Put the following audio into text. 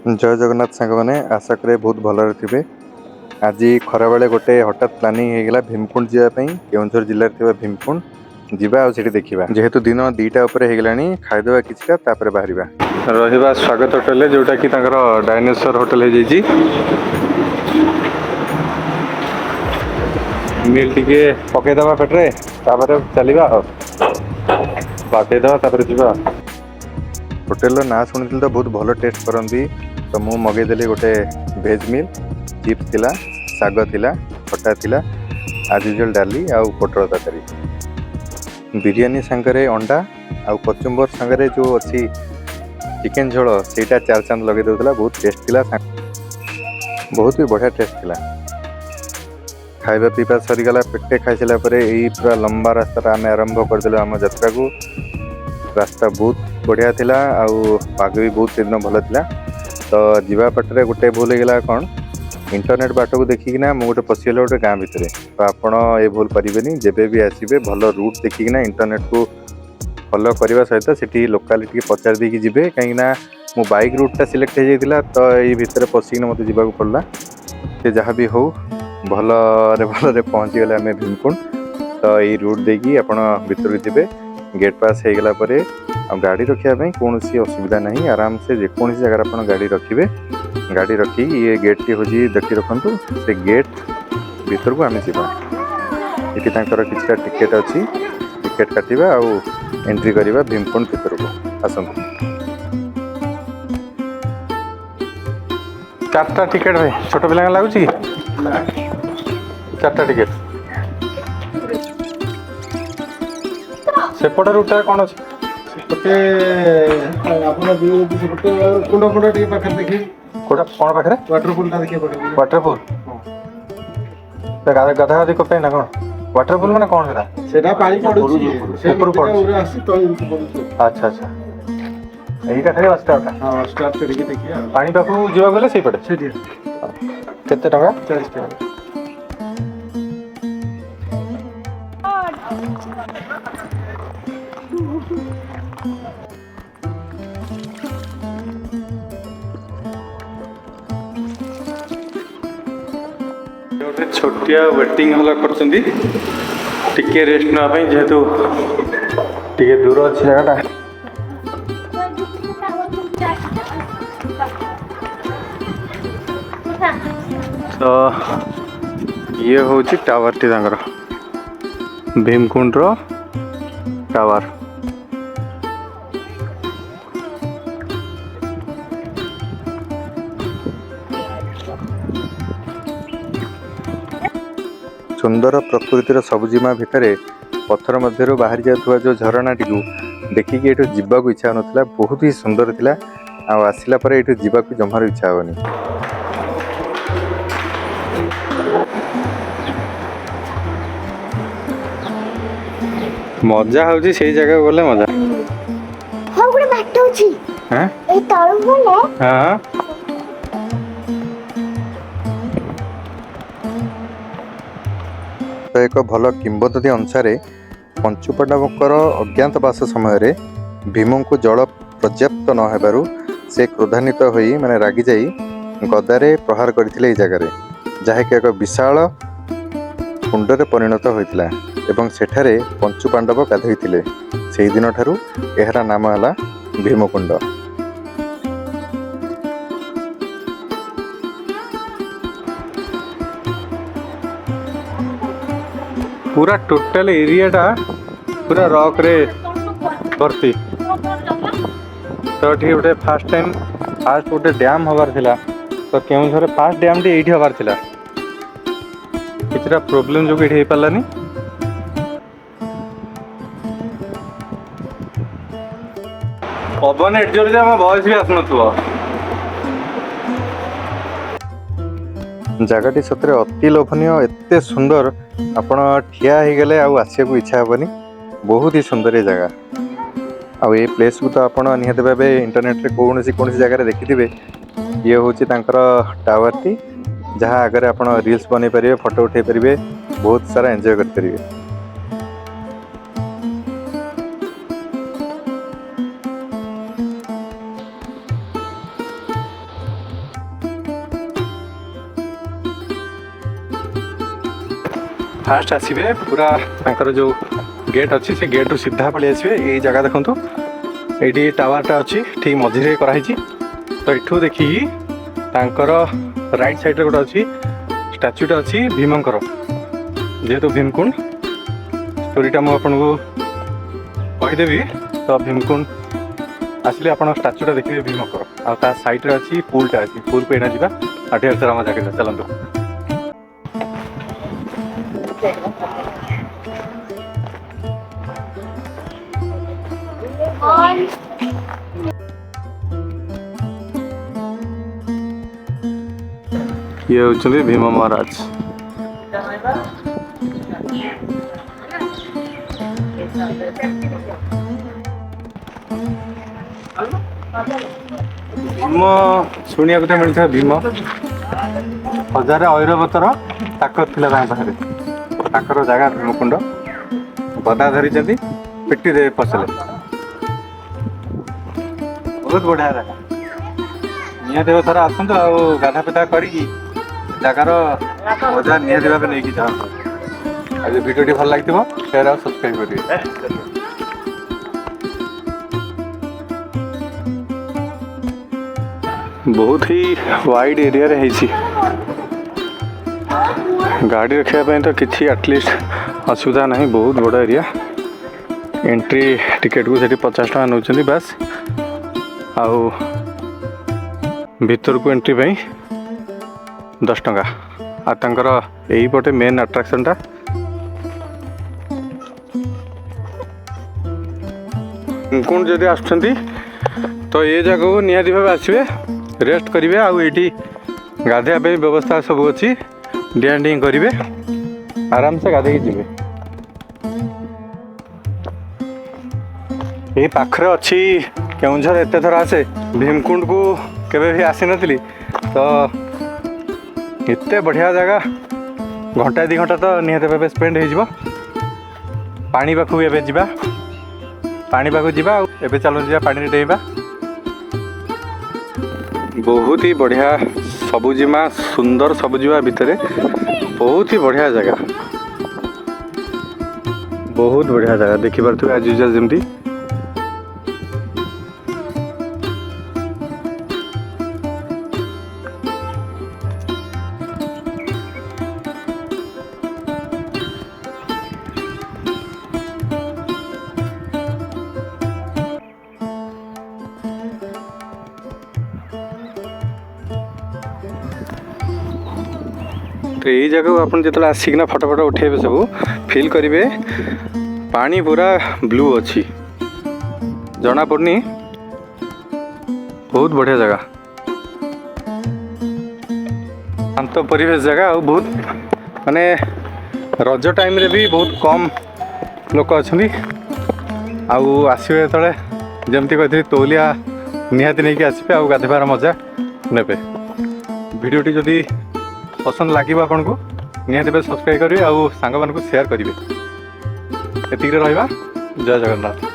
जय जगन्नाथ सांग मैंने आशा करे बहुत भलरे थे। आज खरा बेले गोटे हठात प्लानिंग होगा भीमकुंड जावाई केउझर जिले में भीमकुंड जीवा आठ देखा जेहेतु दिन 2टा होगा खाईदे किसी बाहर रहा स्वागत होटेल जोटा कि डायनासोर होटेल मिल टे पकईदे पेटे चलवा बाटेदे जा होटेल ना शुणी तो बहुत भल टेस्ट करती तो मु मगेदेली गोटे भेज मिल चिप्स थिला साग थिला खटा थिला आज यूजुअल डाली आउ पोटल तरकारी बिरियानी सांगरे अंडा आउ कचुम्बर सांगरे जो अच्छी चिकेन झोल सेटा 4 चांद लगे देउतला बहुत टेस्ट थिला बहुत ही बढ़िया टेस्ट थिला। खाଇବା पीवा सरीगला पेटे खाई सारा पर यही पूरा लंबा रास्ता आम आरंभ करदेलु आम यात्रा को। रास्ता बहुत बढ़िया थिला आउ पाग भी बहुत दिन भल थिला। तो जीवा पटरे गोटे भूल होगा कौन इंटरनेट बाट को देखिकिना मु गोटे पशिगला गोटे गाँ भितर तो आपण ये भूल करेंगे जेबे भी आसबे भल रूट देखिकिना इंटरनेट को फॉलो करने सहित से लोकालिटी पचार देकी जिबे कहीं मो बाइक रूटा सिलेक्ट हो जाता तो ये भितर पशिकिना मत जावाक पड़ला से जहाँ भी हो भल पहुँची गले आम भीमकुंड। तो ये रूट देखिए आप भर जी गेट पास हो गला गाड़ी रखापी कौन असुविधा नहीं आराम से जेकोसी जगह आप गाड़ी रखिए गाड़ी रखी ये गेट टी हूँ देखी रखु से गेट भीतर को आम जा ये किसी टिकेट अच्छी टिकेट काटा आउ एंट्री करवा भीमकुंड भीतर को आसतु 4टा टिकेट भाई छोट पिला लगुच 4टा टिकेट सेपट रूट कौन अच्छे गोटे कुंड कुंड टे पाखे देखिए कौन पाखे वाटरफुल देखिए वाटरफुल गाधा गाधी कपे ना कौन वाटरफुल मैंने कौन सेटा पानी पड़ुची ऊपर पड़ आसी तो अच्छा अच्छा एटा खाली स्टार्ट हां स्टार्ट करके देखिए पानी पाखु जीवा गले सही पड़े सेठी केते टका 40 टका छोटिया वेटिंग हॉल करछंदी टिके रेस्ट ना पई जेहेतु टिके दूर अछि जगहटा तो ये होची टावर टी तांगर भीमकुंड रो टावर। सुंदर प्रकृतिर सबुजिमा भितर पत्थर मध्य बाहरी जाता जो झरना टी देखिकी ये जावाक इच्छा नाला बहुत ही सुंदर थिला आसला पर ये जावाक जमार इच्छा हेनी। मजा हूँ से जगह गले मजा हाँ गोटे बाट अछि हां ए तळु गले हां तो एक भल किंवदंती अनुसार पंचुपांडवंकर अज्ञातवास समय भीम को जल पर्याप्त न होबारु से क्रोधान्वित होई माने रागी जाई गदारे प्रहार करथिले ए जगह जहाँकि एक विशाल कुंडरे परिणत होइतिला एवं सेठारे पंचु पांडव गाधोइथिले सेही दिन ठारू एहरा नाम हला भीमकुंड। पूरा टोटल एरियाटा पूरा रॉक रे भर्ती तो ये गोटे फास्ट गोटे डैम हबार थिला तो केउझर फास्ट डैम टी एठी हबार थिला किछरा प्रॉब्लम जो एठी पालानी पवन एडजोर जे हम वॉइस भी आसनथुवा जगहटी सतरे अति लोभनीय एते सुंदर आपण ठिया हो गले आसिया को इच्छा हेनी बहुत ही सुंदर ये जगह ये प्लेस को तो आपण निहत भावे इंटरनेट रे कौन सी जगह देखिथिबे ये होची तांकर टावर टी जहाँ आगे आप रील्स बन पारे फोटो उठे पारे बहुत सारा एंजॉय कर पारे। फास्ट आसवे पूरा तांकर जो गेट अच्छी से गेट रु सीधा पलि आसवे। ये जगह देखो ये टावरटा अच्छी ठीक मझे कराई। तो यू देखिकी तांकर राइट साइड गोटे अच्छी स्टाच्यूटा अच्छी भीमंकर जेहेतु भीमकुंड स्टोरीटा मुझे कहीदेवी। तो भीमकुंड आसिले आप स्टाच्यूटा देखिए भीमकर आ साइड अच्छी पुलटा अच्छी पुल को एना जावा आ ढेर सारा मजा कर चलते। ये होचंदी भीम महाराज। भीम शुणा तो मिलता है भीम हजार ऐरवतर ताकत थी पाखे जगह भीमकुंड गदा धरी पिटी दे फसले बहुत बढ़िया जगह। निहाती थर आसतु आ गाधा पेधा कर जगार मजा निहाती भाव नहीं जाओ। आज भिडियोटी भल लगी शेयर और सब्सक्राइब करेंगे। बहुत ही वाइड एरिया रे है गाड़ी रखापी तो किसी एटलिस्ट असुविधा नहीं। बहुत बड़ा एरिया एंट्री टिकेट को सेठी 50 टका नौ बस आउ भीतर को एंट्री पाई 10 टका। आर यही पटे मेन अट्राक्शन टा भीमकुंड जदि आसुंती तो ये जगह को निहाती भाव आसवे रेस्ट करेंगे। आईटी गाधेया व्यवस्था सब अच्छी डिआं डिं करेंगे आराम से गाधे जी। ये पाखरे अच्छी केउझर एत थर आसे भीमकुंड को केवे भी आसी नथली तो एते बढ़िया जगह घंटा 2 घंटा तो निहाती भाव स्पेंड हो पानी पाखु एबे जिबा पानी पाखु जिबा एबे चलो जा पानी डेइबा। बहुत ही बढ़िया सबुजिमा सुंदर सबुजिमा भितर बहुत ही बढ़िया जगह बहुत बढ़िया जगह देखी पारे आज यूजल जमती। तो यही जगह को आप जो आसिकना फटो फटो उठेबे सब फिल करेंगे पानी पूरा ब्लू अच्छी जना पड़नी बहुत बढ़िया जगह शांत परिवेश जगह और बहुत माने रज टाइम रे भी बहुत कम लोक अच्छी आसवे जो जमती कही तौलिया निहाती नहीं आसपे आ गाधेबार मजा ने। भिडियोटी जदि पसंद लगे आपन को निहाती सब्सक्राइब करेंगे और सांग मान को शेयर करेंगे। एतिक रहा। जय जगन्नाथ।